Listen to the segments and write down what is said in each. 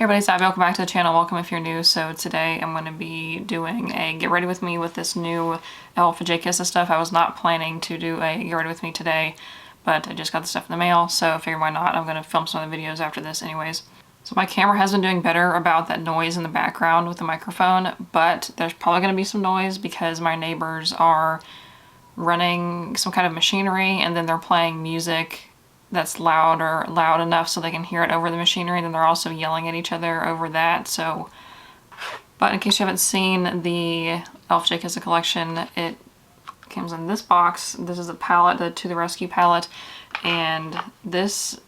everybody, it's Abby. Welcome back to the channel. Welcome if you're new. So today I'm going to be doing a get ready with me with this new e.l.f. JKissa stuff. I was not planning to do a get ready with me today, but I just got the stuff in the mail, so I figured why not. I'm going to film some of the videos after this anyways. So my camera has been doing better about that noise in the background with the microphone, but there's probably going to be some noise because my neighbors are running some kind of machinery and then they're playing music that's loud enough so they can hear it over the machinery, and then they're also yelling at each other over that. So, but in case you haven't seen the e.l.f. JKissa collection, it comes in this box. This is a palette, the To the Rescue palette, and this,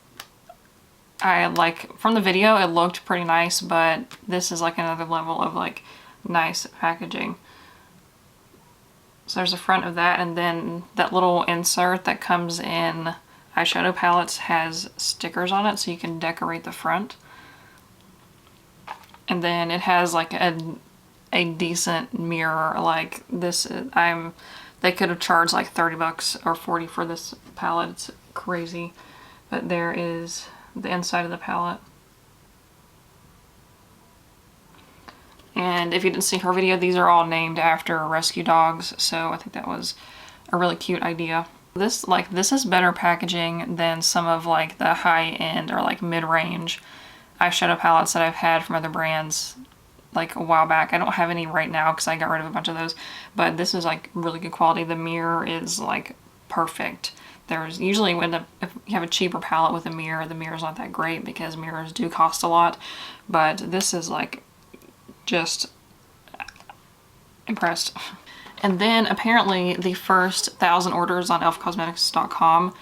I like, from the video it looked pretty nice, but this is like another level of like nice packaging. So there's the front of that, and then that little insert that comes in eyeshadow palettes has stickers on it so you can decorate the front. And then it has like a decent mirror. Like this, they could have charged like 30 bucks or 40 for this palette. It's crazy. But there is the inside of the palette. And if you didn't see her video, these are all named after rescue dogs, so I think that was a really cute idea. This is better packaging than some of like the high-end or like mid-range eyeshadow palettes that I've had from other brands like a while back. I don't have any right now because I got rid of a bunch of those, but this is like really good quality. The mirror is like perfect. There's usually if you have a cheaper palette with a mirror, the mirror's not that great because mirrors do cost a lot, but this is like just impressed. And then apparently the first 1,000 orders on elfcosmetics.com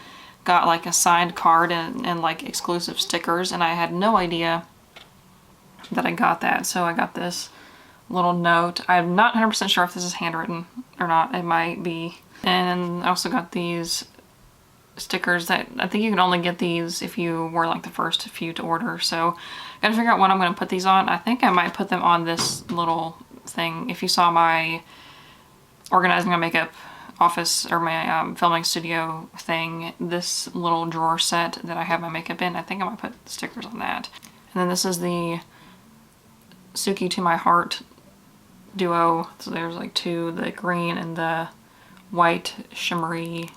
got like a signed card and like exclusive stickers, and I had no idea that I got that. So I got this little note. I'm not 100% sure if this is handwritten or not. It might be. And I also got these stickers that I think you can only get these if you were like the first few to order. So I gotta figure out what I'm gonna put these on. I think I might put them on this little thing. If you saw my organizing my makeup office or my filming studio thing, this little drawer set that I have my makeup in, I think I might put stickers on that. And then this is the TSUKI To My Heart duo. So there's like two, the green and the white shimmery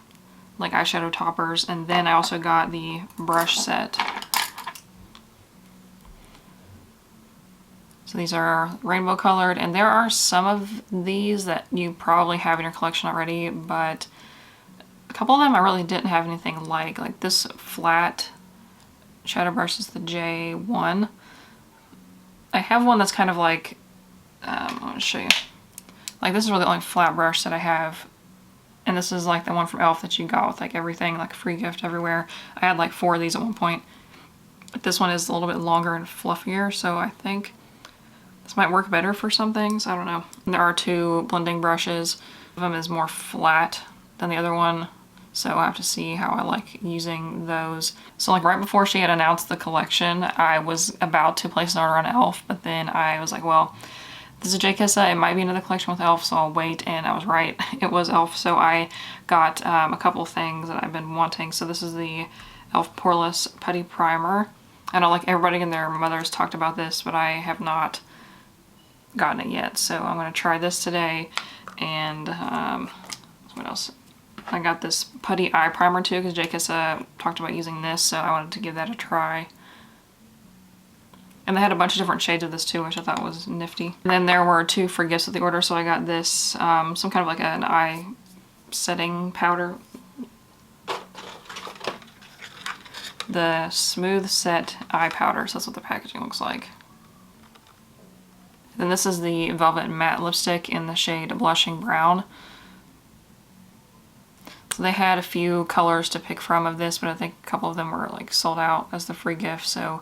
like eyeshadow toppers. And then I also got the brush set. So these are rainbow colored, and there are some of these that you probably have in your collection already, but a couple of them I really didn't have anything like this flat shadow brush is the J1. I have one that's kind of like, I'm gonna show you. Like this is really the only flat brush that I have, and this is like the one from e.l.f. that you got with like everything, like a free gift everywhere. I had like 4 of these at one point, but this one is a little bit longer and fluffier, so I think this might work better for some things, I don't know. And there are 2 blending brushes. One of them is more flat than the other one, so I have to see how I like using those. So like right before she had announced the collection, I was about to place an order on e.l.f., but then I was like, well, this is JKissa, it might be another collection with e.l.f., so I'll wait, and I was right, it was e.l.f., so I got a couple of things that I've been wanting. So this is the e.l.f. Poreless Putty Primer. I know like everybody and their mothers talked about this, but I have not gotten it yet, so I'm going to try this today. And what else? I got this Putty Eye Primer too because JKissa talked about using this, so I wanted to give that a try. And they had a bunch of different shades of this too, which I thought was nifty. And then there were 2 for gifts with the order, so I got this, some kind of like an eye setting powder. The Smooth Set Eye Powder, so that's what the packaging looks like. Then this is the Velvet Matte Lipstick in the shade Blushing Brown. So they had a few colors to pick from of this, but I think a couple of them were like sold out as the free gift, so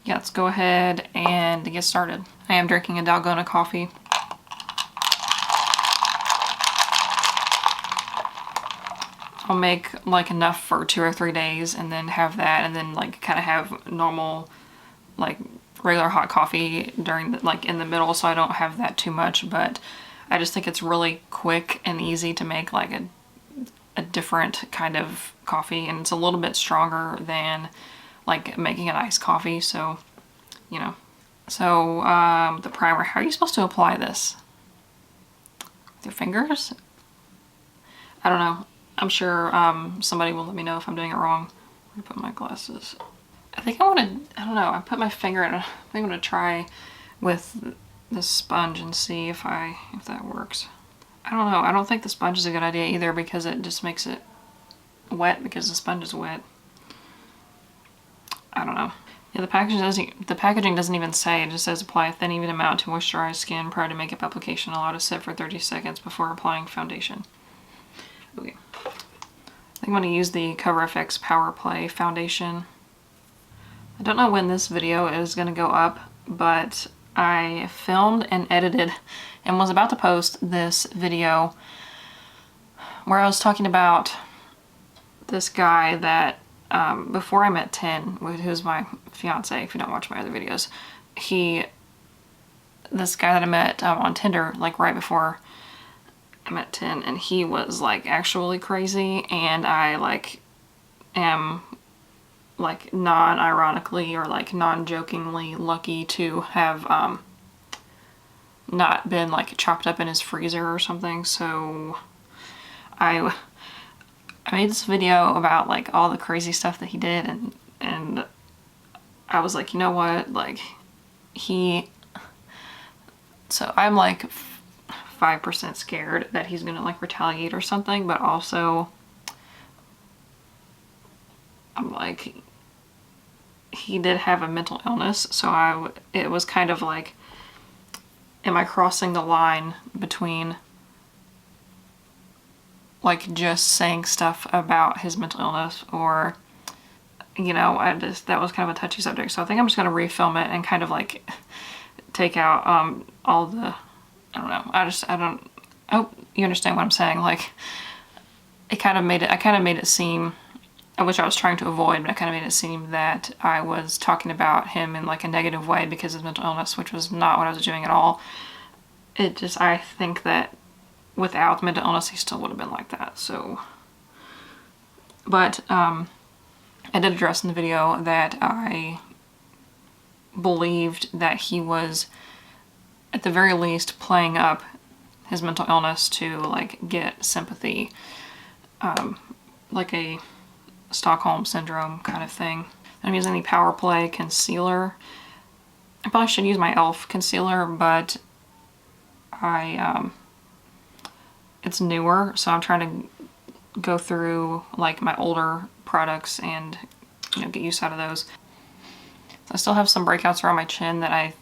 yeah, let's go ahead and get started. I am drinking a Dalgona coffee. I'll make like enough for 2 or 3 days and then have that, and then like kind of have normal like regular hot coffee during the, like in the middle, so I don't have that too much. But I just think it's really quick and easy to make like a different kind of coffee, and it's a little bit stronger than like making an iced coffee, so, you know. So, the primer, how are you supposed to apply this? With your fingers? I don't know. I'm sure somebody will let me know if I'm doing it wrong. I'm gonna put my glasses. I think I want to, I don't know, I put my finger in, I think I'm gonna try with the sponge and see if that works. I don't know, I don't think the sponge is a good idea either because it just makes it wet because the sponge is wet. I don't know. Yeah, the packaging doesn't even say, it just says apply a thin even amount to moisturize skin prior to makeup application, allow to sit for 30 seconds before applying foundation. Okay. I think I'm going to use the Cover FX Power Play foundation. I don't know when this video is going to go up, but I filmed and edited and was about to post this video where I was talking about this guy that before I met 10, who's my fiance, if you don't watch my other videos, this guy that I met on Tinder, like right before I met 10, and he was like actually crazy, and I like am like non-ironically or like non-jokingly lucky to have not been like chopped up in his freezer or something. So I made this video about like all the crazy stuff that he did, and I was like, you know what, like so I'm like 5% scared that he's gonna like retaliate or something, but also I'm like, he did have a mental illness, so it was kind of like, am I crossing the line between like just saying stuff about his mental illness, or, you know, that was kind of a touchy subject. So I think I'm just gonna refilm it and kind of like take out all the, I don't know, I hope you understand what I'm saying. Like, I kind of made it seem, which I was trying to avoid, but I kind of made it seem that I was talking about him in like a negative way because of his mental illness, which was not what I was doing at all. I think that without the mental illness, he still would have been like that, so. But I did address in the video that I believed that he was, at the very least, playing up his mental illness to like get sympathy, like a Stockholm Syndrome kind of thing. I'm using the Power Play concealer. I probably should use my e.l.f. concealer, but it's newer, so I'm trying to go through like my older products and, you know, get use out of those. So I still have some breakouts around my chin that I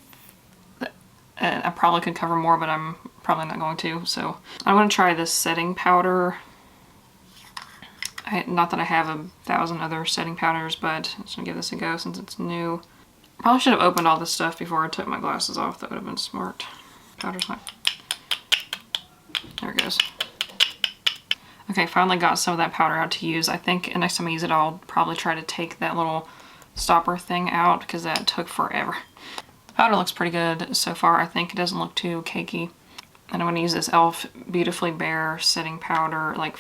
probably could cover more, but I'm probably not going to. So I'm going to try this setting powder. Not that I have 1,000 other setting powders, but I'm just going to give this a go since it's new. Probably should have opened all this stuff before I took my glasses off. That would have been smart. Powder's not. There it goes. Okay, finally got some of that powder out to use. I think next time I use it, I'll probably try to take that little stopper thing out because that took forever. The powder looks pretty good so far. I think it doesn't look too cakey. And I'm going to use this e.l.f. Beautifully Bare setting powder, like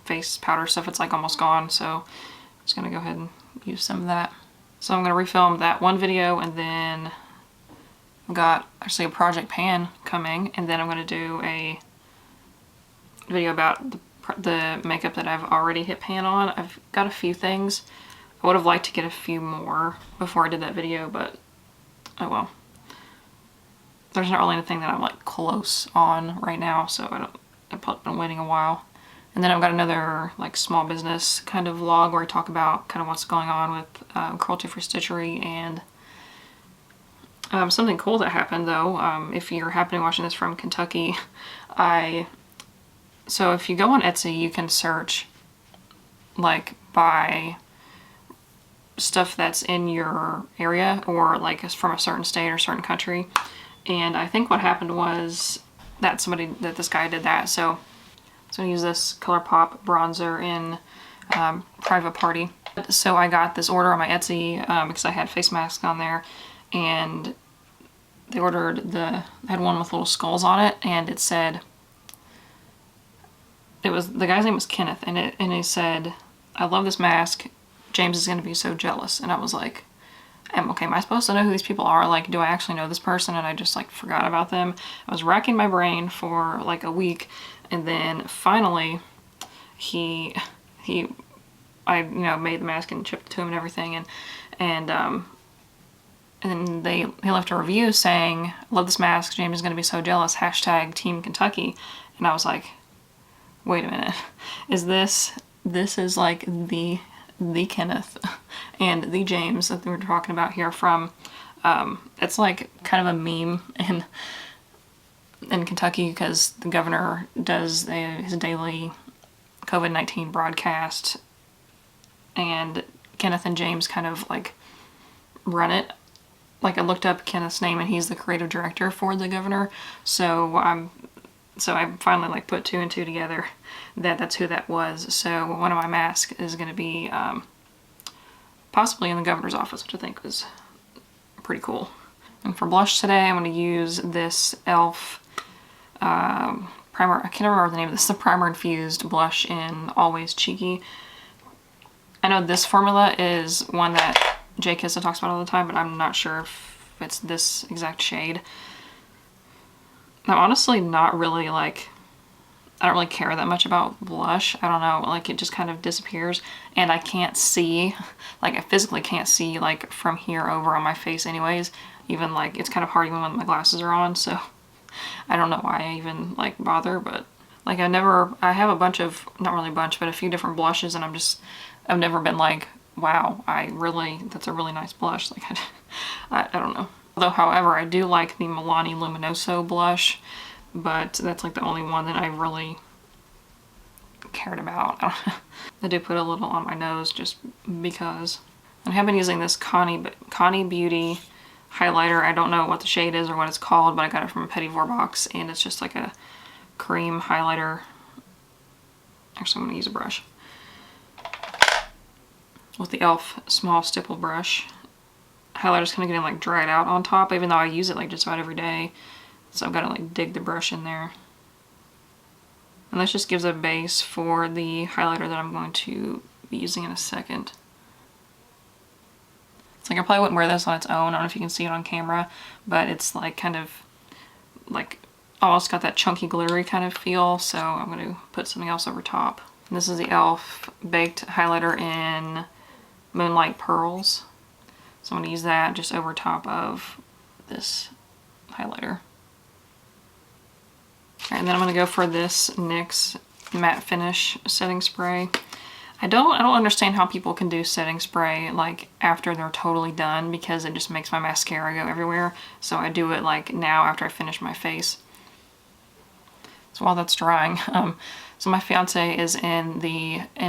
face powder stuff. It's like almost gone, so I'm just going to go ahead and use some of that. So I'm going to refilm that one video, and then I've got actually a project pan coming, and then I'm going to do a video about the makeup that I've already hit pan on. I've got a few things. I would have liked to get a few more before I did that video, but oh well. There's not really anything that I'm like close on right now, so I've been waiting a while. And then I've got another like small business kind of vlog where I talk about kind of what's going on with cruelty-free stitchery, and something cool that happened though. If you're happening watching this from Kentucky, so if you go on Etsy, you can search like by stuff that's in your area or like from a certain state or certain country. And I think what happened was that this guy did that. So I'm going to use this ColourPop bronzer in Private Party. So I got this order on my Etsy because I had face masks on there, and they had one with little skulls on it, and it said, the guy's name was Kenneth, and he said, I love this mask. James is gonna be so jealous. And I was like, okay, am I supposed to know who these people are? Like, do I actually know this person? And I just like forgot about them. I was racking my brain for like a week, and then finally I, you know, made the mask and shipped it to him and everything, and then he left a review saying, "Love this mask, James is gonna be so jealous, hashtag Team Kentucky." And I was like, wait a minute, this is like the Kenneth and the James that we were talking about here from, it's like kind of a meme in Kentucky, because the governor does his daily COVID-19 broadcast, and Kenneth and James kind of like run it. Like, I looked up Kenneth's name and he's the creative director for the governor, so I finally like put 2 and 2 together that that's who that was. So one of my masks is going to be possibly in the governor's office, which I think was pretty cool. And for blush today, I'm going to use this e.l.f. Primer. I can't remember the name of this. The Primer Infused blush in Always Cheeky. I know this formula is one that JKissa talks about all the time, but I'm not sure if it's this exact shade. I'm honestly not really like, I don't really care that much about blush. I don't know, like it just kind of disappears, and I can't see, like I physically can't see like from here over on my face anyways. Even like, it's kind of hard even when my glasses are on, so I don't know why I even like bother. But like I have a bunch of, not really a bunch, but a few different blushes, and I've never been like, wow, that's a really nice blush. Like I don't know. Although, however, I do like the Milani Luminoso blush, but that's like the only one that I really cared about. I do put a little on my nose just because. I have been using this KANI Beauty highlighter. I don't know what the shade is or what it's called, but I got it from a Petit Four box, and it's just like a cream highlighter. Actually, I'm gonna use a brush with the e.l.f. small stipple brush. Highlighter's kind of getting like dried out on top, even though I use it like just about every day. So I've got to like dig the brush in there. And this just gives a base for the highlighter that I'm going to be using in a second. It's like I probably wouldn't wear this on its own. I don't know if you can see it on camera, but it's like kind of like almost got that chunky glittery kind of feel. So I'm going to put something else over top. And this is the e.l.f. Baked Highlighter in Moonlight Pearls. So I'm going to use that just over top of this highlighter. Alright, and then I'm going to go for this NYX Matte Finish Setting Spray. I don't understand how people can do setting spray like after they're totally done, because it just makes my mascara go everywhere. So I do it like now after I finish my face. So while that's drying, so my fiance is in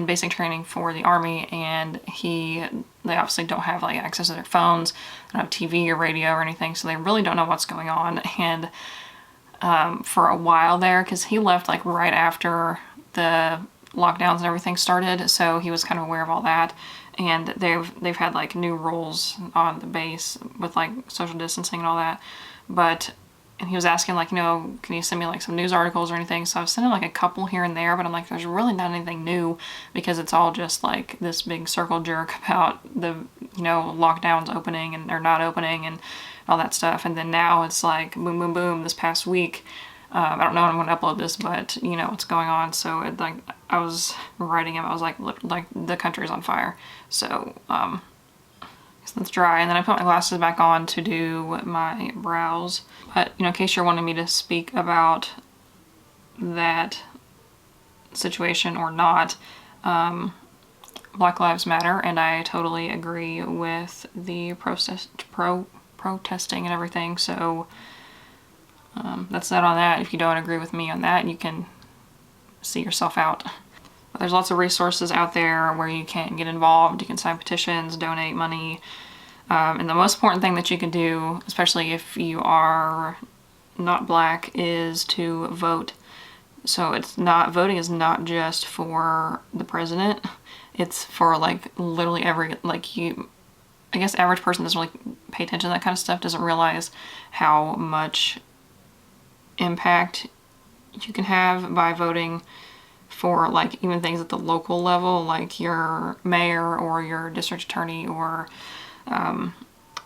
basic training for the Army, and they obviously don't have like access to their phones, don't have TV or radio or anything, so they really don't know what's going on. And for a while there, because he left like right after the lockdowns and everything started, so he was kind of aware of all that. And they've had like new rules on the base with like social distancing and all that, and he was asking like, you know, can you send me like some news articles or anything? So I've sent him like a couple here and there, but I'm like, there's really not anything new, because it's all just like this big circle jerk about the, you know, lockdowns opening and they're not opening and all that stuff. And then now it's like boom, boom, boom this past week. I don't know when I'm going to upload this, but you know what's going on. So it, like, I was writing him, I was like the country's on fire. So, so that's dry, and then I put my glasses back on to do my brows. But, you know, in case you're wanting me to speak about that situation or not, Black Lives Matter, and I totally agree with the protesting and everything, so that's that on that. If you don't agree with me on that, you can see yourself out. But there's lots of resources out there where you can get involved. You can sign petitions, donate money, and the most important thing that you can do, especially if you are not black, is to vote. So voting is not just for the president, it's for like literally every, I guess average person doesn't really pay attention to that kind of stuff, doesn't realize how much impact you can have by voting for like even things at the local level, like your mayor or your district attorney, or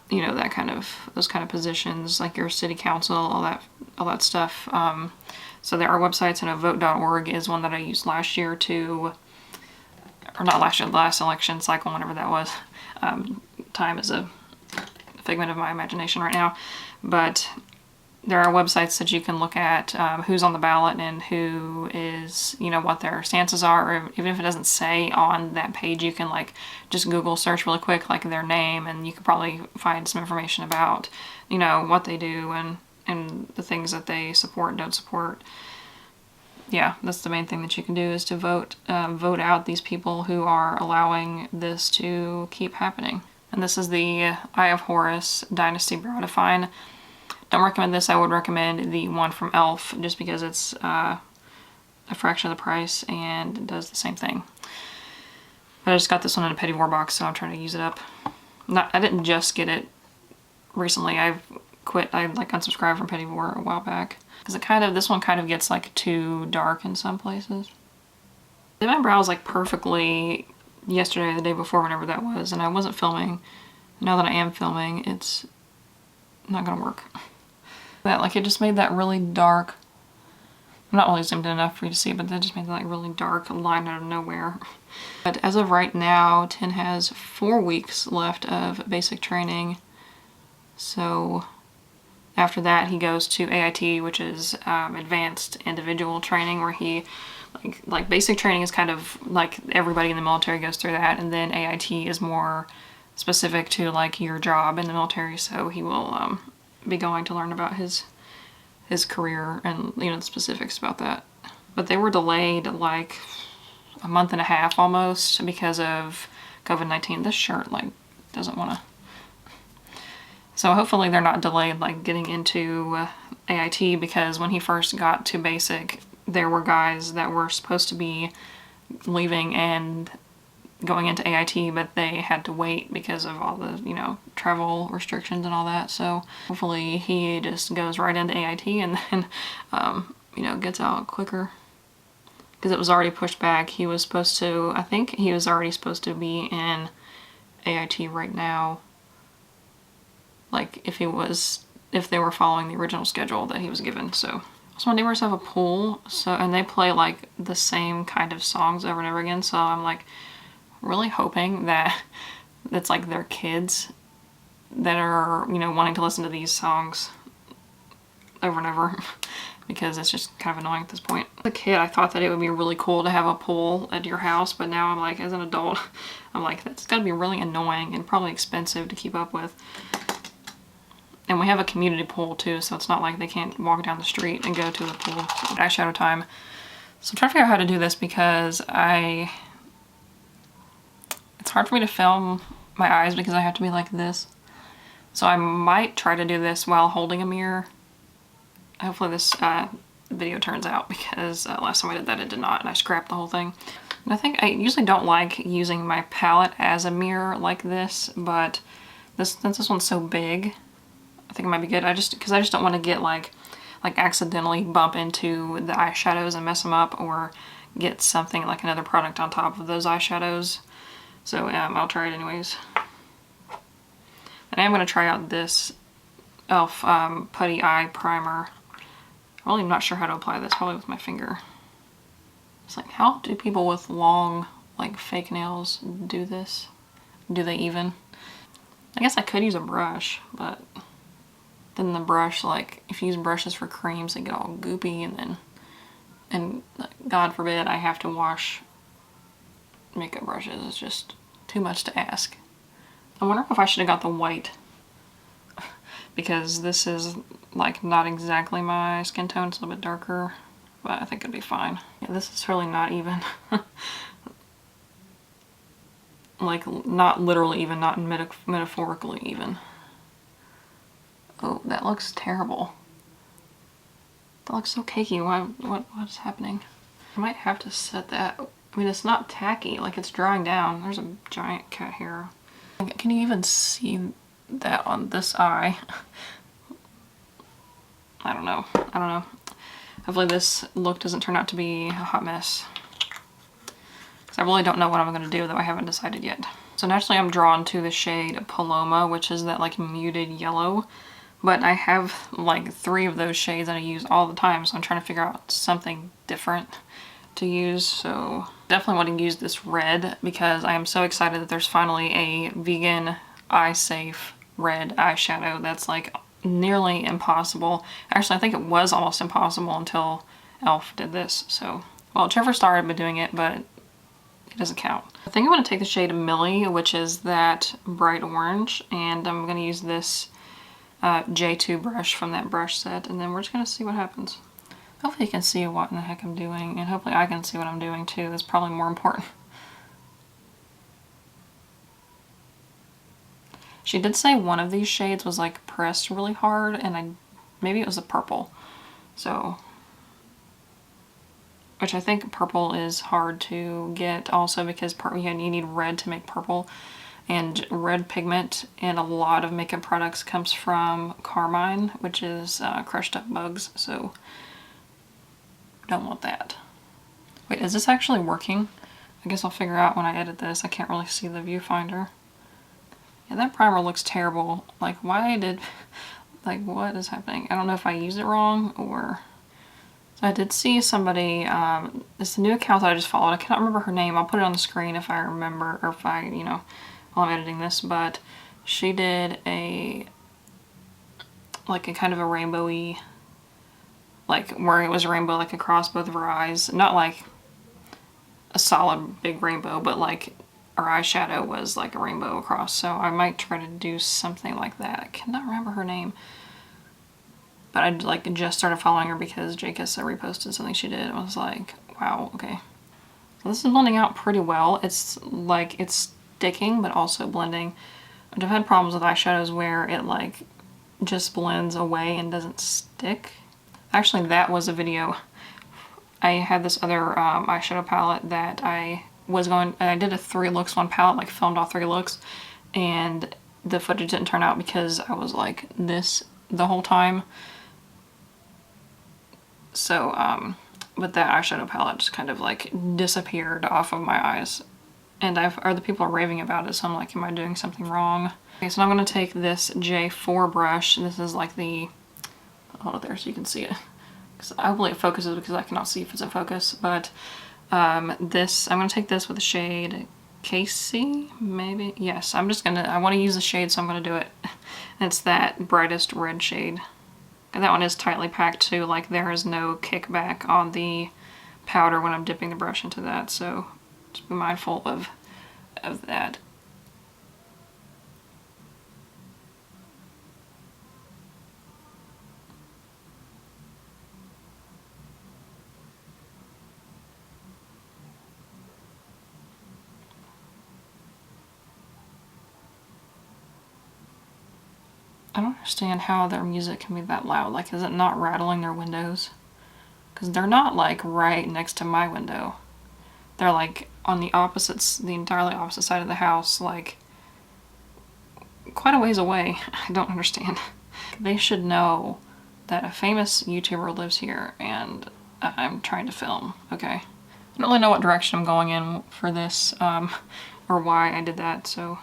you know, that kind of, those kind of positions, like your city council, all that stuff. So there are websites, and vote.org is one that I used last year to, or not last year, the last election cycle, whenever that was. Time is a figment of my imagination right now, but there are websites that you can look at who's on the ballot and who is, you know, what their stances are, or even if it doesn't say on that page, you can like just Google search really quick, like their name, and you could probably find some information about, you know, what they do and the things that they support and don't support. Yeah, that's the main thing that you can do, is to vote out these people who are allowing this to keep happening. And this is the Eye of Horus Dynasty Brow Define. Don't recommend this. I would recommend the one from e.l.f. just because it's a fraction of the price and it does the same thing. But I just got this one in a Petit War box, so I'm trying to use it up. I didn't just get it recently. I've quit. I like unsubscribed from Petit War a while back because this one kind of gets like too dark in some places. I did my brows like perfectly yesterday, the day before, whenever that was, and I wasn't filming. Now that I am filming, it's not gonna work. That, like, it just made that really dark, I'm not really zoomed in enough for you to see, but that just made that like really dark line out of nowhere. But as of right now, Tin has 4 weeks left of basic training. So after that, he goes to AIT, which is advanced individual training, where he like basic training is kind of like everybody in the military goes through that, and then AIT is more specific to like your job in the military. So he will be going to learn about his career and, you know, the specifics about that. But they were delayed like a month and a half almost because of COVID-19. This shirt like doesn't want to. So hopefully they're not delayed like getting into AIT, because when he first got to basic, there were guys that were supposed to be leaving and going into AIT, but they had to wait because of all the, you know, travel restrictions and all that. So hopefully he just goes right into AIT and then, you know, gets out quicker. Because it was already pushed back. He was supposed to, I think he was already supposed to be in AIT right now. Like if they were following the original schedule that he was given. So my neighbors have a pool, and they play like the same kind of songs over and over again. So I'm like really hoping that it's like their kids that are, you know, wanting to listen to these songs over and over, because it's just kind of annoying at this point. As a kid, I thought that it would be really cool to have a pool at your house, but now I'm like, as an adult, I'm like, that's gotta be really annoying and probably expensive to keep up with. And we have a community pool too, so it's not like they can't walk down the street and go to the pool. Eyeshadow time. So I'm trying to figure out how to do this, because it's hard for me to film my eyes because I have to be like this. So I might try to do this while holding a mirror. Hopefully this video turns out, because last time I did that it did not, and I scrapped the whole thing. And I think I usually don't like using my palette as a mirror like this, but since this one's so big, I think it might be good. Because I just don't want to get like accidentally bump into the eyeshadows and mess them up, or get something like another product on top of those eyeshadows. So I'll try it anyways. And I am going to try out this e.l.f. Putty Eye Primer. I'm really not sure how to apply this, probably with my finger. It's like, how do people with long, like, fake nails do this? Do they even? I guess I could use a brush, but then the brush, like, if you use brushes for creams, they get all goopy, and God forbid I have to wash makeup brushes. It's just too much to ask. I wonder if I should have got the white, because this is like not exactly my skin tone. It's a little bit darker, but I think it'd be fine. Yeah, this is really not even. Like, not literally even, not metaphorically even. Oh, that looks terrible. That looks so cakey. What's happening? I might have to set that. I mean, it's not tacky, like it's drying down. There's a giant cat hair. Can you even see that on this eye? I don't know. Hopefully this look doesn't turn out to be a hot mess. because I really don't know what I'm going to do, though I haven't decided yet. So naturally I'm drawn to the shade Paloma, which is that like muted yellow, but I have like 3 of those shades that I use all the time, so I'm trying to figure out something different to use. So definitely want to use this red because I am so excited that there's finally a vegan, eye safe red eyeshadow that's like nearly impossible. Actually, I think it was almost impossible until e.l.f. did this. So, well, Trevor started by doing it, but it doesn't count. I think I'm going to take the shade Millie, which is that bright orange, and I'm going to use this J2 brush from that brush set, and then we're just going to see what happens. Hopefully you can see what in the heck I'm doing, and hopefully I can see what I'm doing too. That's probably more important. She did say one of these shades was like pressed really hard, and maybe it was a purple. So, which I think purple is hard to get also because you need red to make purple, and red pigment in a lot of makeup products comes from carmine, which is crushed up bugs, so don't want that. Wait, is this actually working? I guess I'll figure out when I edit this. I can't really see the viewfinder. Yeah, that primer looks terrible. Like, what is happening? I don't know if I used it wrong or... So I did see somebody, it's a new account that I just followed. I cannot remember her name. I'll put it on the screen if I remember, or if I, you know, while I'm editing this, but she did like a kind of a rainbowy, like where it was a rainbow like across both of her eyes. Not like a solid big rainbow, but like her eyeshadow was like a rainbow across. So I might try to do something like that. I cannot remember her name. But I like just started following her because JKissa reposted something she did. I was like, wow, okay. So this is blending out pretty well. It's like, it's sticking, but also blending. I've had problems with eyeshadows where it like just blends away and doesn't stick. Actually, that was a video. I had this other eyeshadow palette that I did a 3 looks one palette, like filmed all 3 looks, and the footage didn't turn out because I was like this the whole time. So, but that eyeshadow palette just kind of like disappeared off of my eyes. And other people are raving about it, so I'm like, am I doing something wrong? Okay, so now I'm going to take this J4 brush. This is like the, hold it there so you can see it. Because I believe it focuses because I cannot see if it's in focus. But I'm going to take this with the shade Casey, maybe? Yes, I want to use the shade, so I'm going to do it. And it's that brightest red shade. And that one is tightly packed too, like there is no kickback on the powder when I'm dipping the brush into that, so just be mindful of that. I don't understand how their music can be that loud. Like, is it not rattling their windows? Because they're not like right next to my window. They're like on the entirely opposite side of the house, like quite a ways away. I don't understand. They should know that a famous YouTuber lives here and I'm trying to film, okay? I don't really know what direction I'm going in for this, or why I did that, so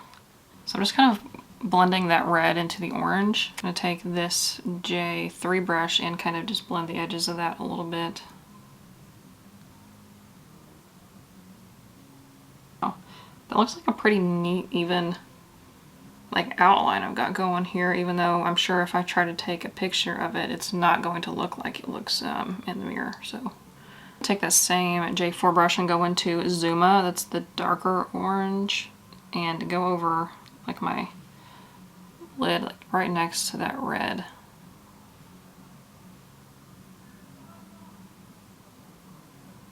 I'm just kind of blending that red into the orange. I'm going to take this J3 brush and kind of just blend the edges of that a little bit. Oh, that looks like a pretty neat, even like outline I've got going here, even though I'm sure if I try to take a picture of it, it's not going to look like it looks in the mirror. So take that same J4 brush and go into ZUMA, that's the darker orange, and go over like my lid, like right next to that red.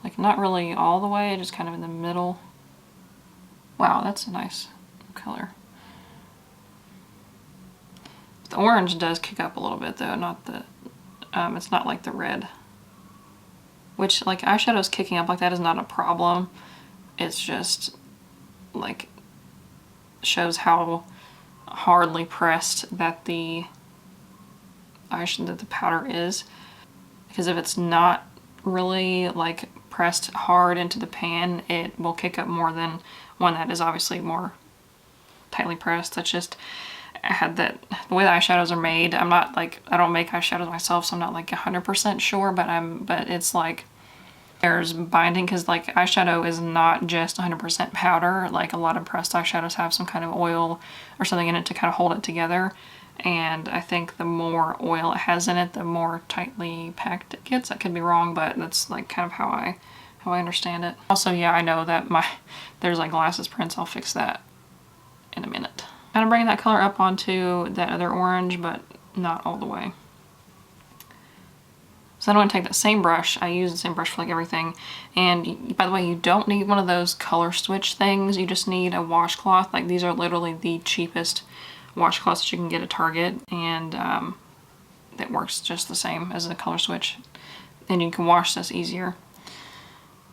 Like not really all the way, just kind of in the middle. Wow, that's a nice color. The orange does kick up a little bit though, not the, it's not like the red. Which, like, eyeshadows kicking up like that is not a problem. It's just, like, shows how hardly pressed that the powder is. Because if it's not really, like, pressed hard into the pan, it will kick up more than one that is obviously more tightly pressed. That's just, I had that, the way the eyeshadows are made, I'm not like, I don't make eyeshadows myself, so I'm not like 100% sure, but it's like, there's binding, because like eyeshadow is not just 100% powder. Like a lot of pressed eyeshadows have some kind of oil or something in it to kind of hold it together. And I think the more oil it has in it, the more tightly packed it gets. I could be wrong, but that's like kind of how I understand it. Also, yeah, I know that there's like glasses prints. I'll fix that in a minute. Kind of bringing that color up onto that other orange, but not all the way. So I'm going to take that same brush. I use the same brush for like everything. And by the way, you don't need one of those color switch things. You just need a washcloth. Like these are literally the cheapest washcloths that you can get at Target. And it works just the same as the color switch. And you can wash this easier.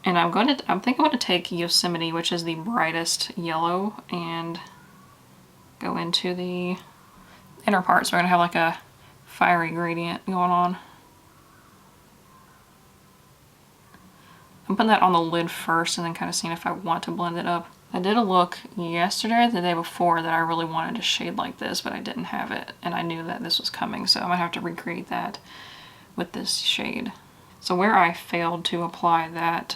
And I think I'm going to take Yosemite, which is the brightest yellow, and go into the inner part. So we're going to have like a fiery gradient going on. I'm putting that on the lid first and then kind of seeing if I want to blend it up. I did a look yesterday or the day before that I really wanted a shade like this, but I didn't have it, and I knew that this was coming, so I'm gonna have to recreate that with this shade. So where I failed to apply that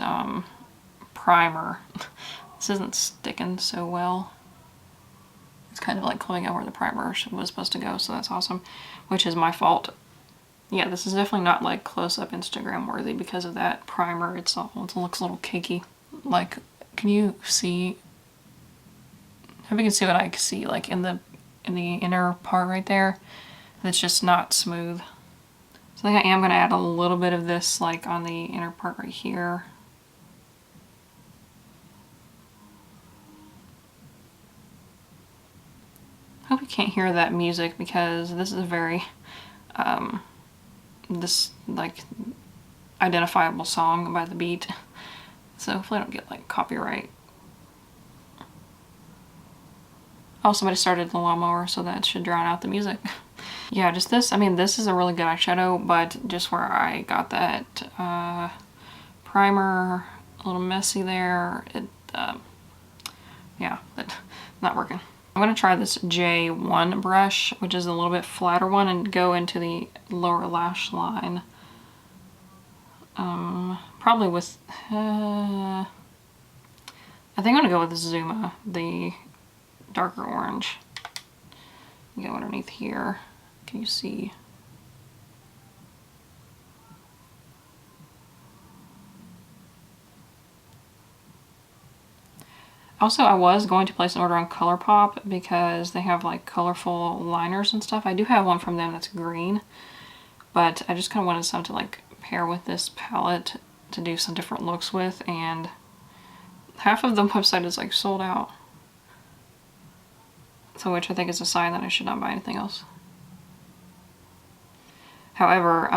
primer, this isn't sticking so well. It's kind of like coming out where the primer was supposed to go, so that's awesome, which is my fault. Yeah, this is definitely not like close-up Instagram worthy because of that primer. It looks a little cakey. Like, can you see? Hope you can see what I can see, like in the inner part right there. It's just not smooth. So I think I am gonna add a little bit of this like on the inner part right here. Hope you can't hear that music because this is a very this like identifiable song by the beat, so hopefully I don't get like copyright. Oh, somebody started the lawnmower, so that should drown out the music. Yeah, just this, I mean, this is a really good eyeshadow, but just where I got that primer a little messy there, yeah, that's not working. I'm going to try this J1 brush, which is a little bit flatter one, and go into the lower lash line. Probably with, I think I'm going to go with ZUMA, the darker orange. Go underneath here. Can you see? Also, I was going to place an order on ColourPop because they have like colorful liners and stuff. I do have one from them that's green, but I just kind of wanted some to like pair with this palette to do some different looks with, and half of the website is like sold out. So which I think is a sign that I should not buy anything else. However,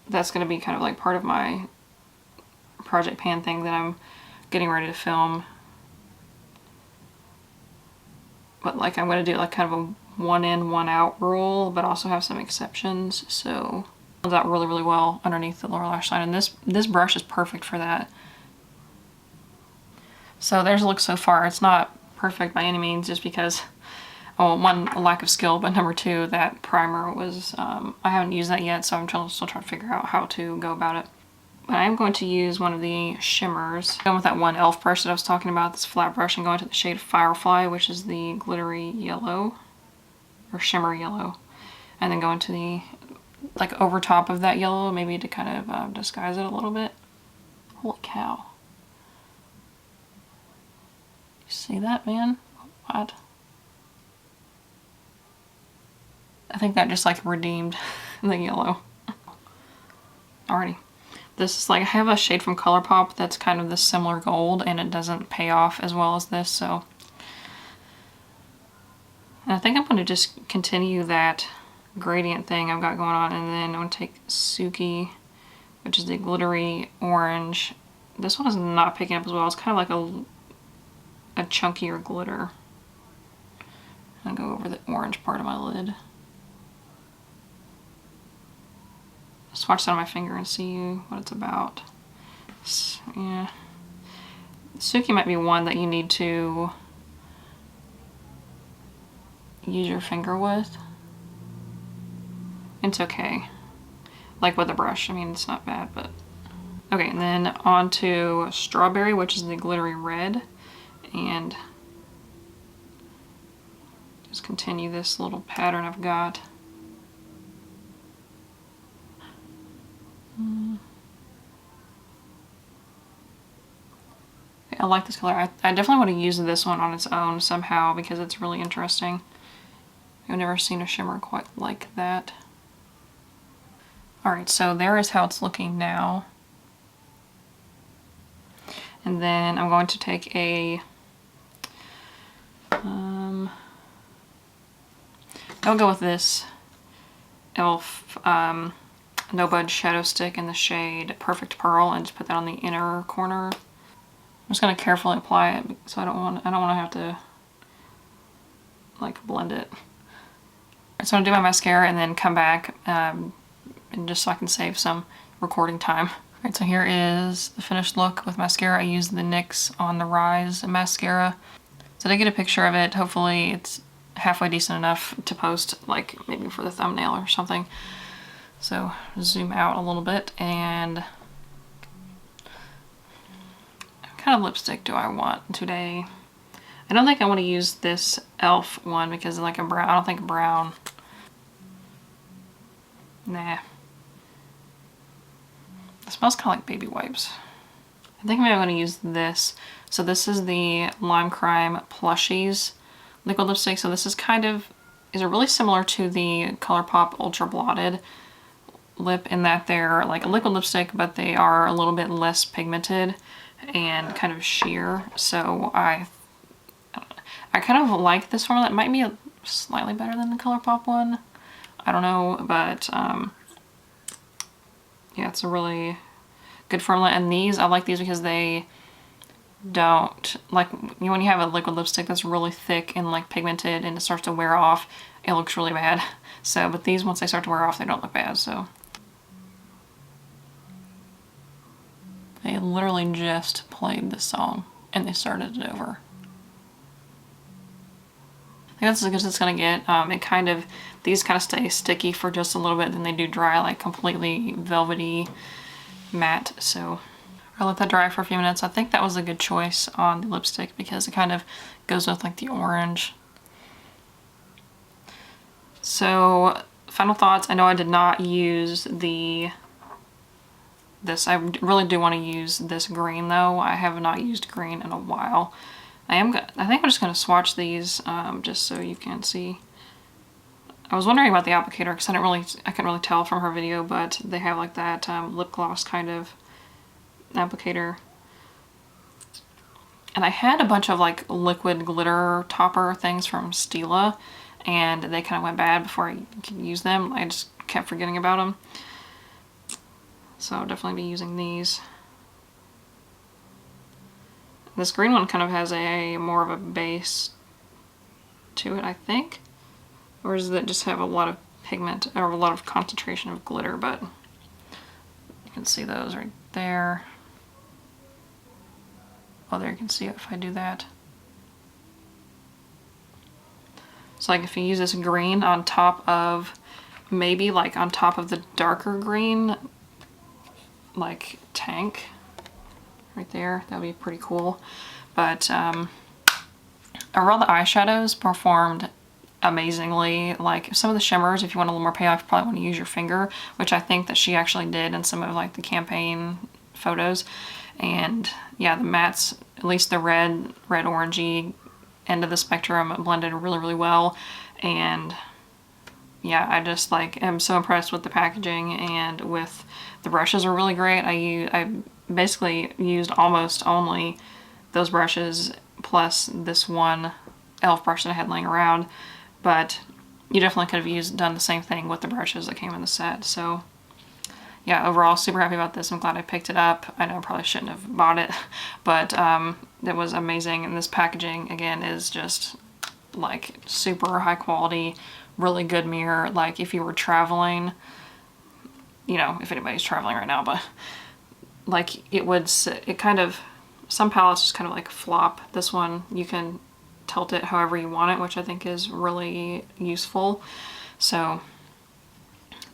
that's going to be kind of like part of my project pan thing that I'm getting ready to film. But like I'm going to do like kind of a one in, one out rule, but also have some exceptions. So it comes out really, really well underneath the lower lash line. And this brush is perfect for that. So there's a look so far. It's not perfect by any means, just because, oh, one, a lack of skill, but number two, that primer was, I haven't used that yet, so I'm still trying to figure out how to go about it. But I'm going to use one of the shimmers. Going with that one e.l.f. brush that I was talking about, this flat brush, and going to the shade Firefly, which is the glittery yellow, or shimmer yellow. And then go into the, like over top of that yellow, maybe to kind of disguise it a little bit. Holy cow. You see that, man? What? I think that just like redeemed the yellow. Alrighty. This is like, I have a shade from ColourPop that's kind of this similar gold, and it doesn't pay off as well as this, so. And I think I'm going to just continue that gradient thing I've got going on, and then I'm going to take TSUKI, which is the glittery orange. This one is not picking up as well. It's kind of like a chunkier glitter. I'll go over the orange part of my lid. I swatch that on my finger and see what it's about. Yeah. TSUKI might be one that you need to use your finger with. It's okay. Like with a brush, I mean, it's not bad, but. Okay, and then on to Strawberry, which is the glittery red. And just continue this little pattern I've got. I like this color. I definitely want to use this one on its own somehow because it's really interesting. I've never seen a shimmer quite like that. Alright, so there is how it's looking now. And then I'm going to take a I'll go with this e.l.f. No Budge Shadow Stick in the shade Perfect Pearl and just put that on the inner corner. I'm just gonna carefully apply it so I don't want to have to like blend it. So I'm gonna do my mascara and then come back and just so I can save some recording time. Alright, so here is the finished look with mascara. I used the NYX On The Rise mascara. So to get a picture of it, hopefully it's halfway decent enough to post, like maybe for the thumbnail or something. So zoom out a little bit, and what kind of lipstick do I want today? I don't think I want to use this e.l.f. one because like a brown, I don't think brown. Nah. It smells kind of like baby wipes. I think maybe I'm going to use this. So this is the Lime Crime Plushies liquid lipstick. So this is really similar to the ColourPop Ultra Blotted lip in that they're like a liquid lipstick, but they are a little bit less pigmented and kind of sheer. So I kind of like this formula. It might be slightly better than the ColourPop one. I don't know, but yeah, it's a really good formula. And these, I like these because they don't, like, when you have a liquid lipstick that's really thick and like pigmented and it starts to wear off, it looks really bad. So, but these, once they start to wear off, they don't look bad, so. They literally just played this song and they started it over. I think that's as good as it's gonna get. These kind of stay sticky for just a little bit, then they do dry like completely velvety matte. So I'll let that dry for a few minutes. I think that was a good choice on the lipstick because it kind of goes with like the orange. So final thoughts. I know I did not use this. I really do want to use this green though. I have not used green in a while. I think I'm just going to swatch these just so you can see. I was wondering about the applicator because I couldn't really tell from her video, but they have like that lip gloss kind of applicator. And I had a bunch of like liquid glitter topper things from Stila, and they kind of went bad before I could use them. I just kept forgetting about them. So I'll definitely be using these. This green one kind of has more of a base to it, I think. Or does it just have a lot of pigment or a lot of concentration of glitter? But you can see those right there. Oh, there you can see it if I do that. So like if you use this green on top of, maybe like on top of the darker green, like tank right there, that would be pretty cool. But overall the eyeshadows performed amazingly. Like some of the shimmers, if you want a little more payoff, you probably want to use your finger, which I think that she actually did in some of like the campaign photos. And yeah, the mattes, at least the red orangey end of the spectrum, blended really, really well. And yeah, I just like am so impressed with the packaging, and with the brushes are really great. I basically used almost only those brushes plus this one e.l.f. brush that I had laying around, but you definitely could have done the same thing with the brushes that came in the set. So yeah, overall super happy about this. I'm glad I picked it up. I know I probably shouldn't have bought it, but it was amazing. And this packaging again is just like super high quality, really good mirror. Like if you were traveling, you know, if anybody's traveling right now, but like it kind of, some palettes just kind of like flop. This one, you can tilt it however you want it, which I think is really useful. So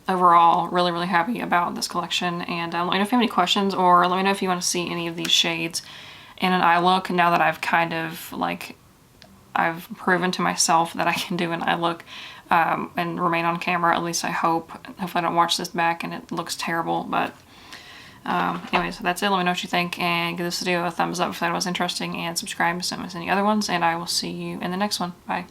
overall, really, really happy about this collection. And let me know if you have any questions, or let me know if you want to see any of these shades in an eye look, now that I've kind of like, I've proven to myself that I can do an eye look and remain on camera, at least I hope. Hopefully I don't watch this back and it looks terrible, but anyways, that's it. Let me know what you think, and give this video a thumbs up if that was interesting, and subscribe so I don't miss any other ones, and I will see you in the next one. Bye.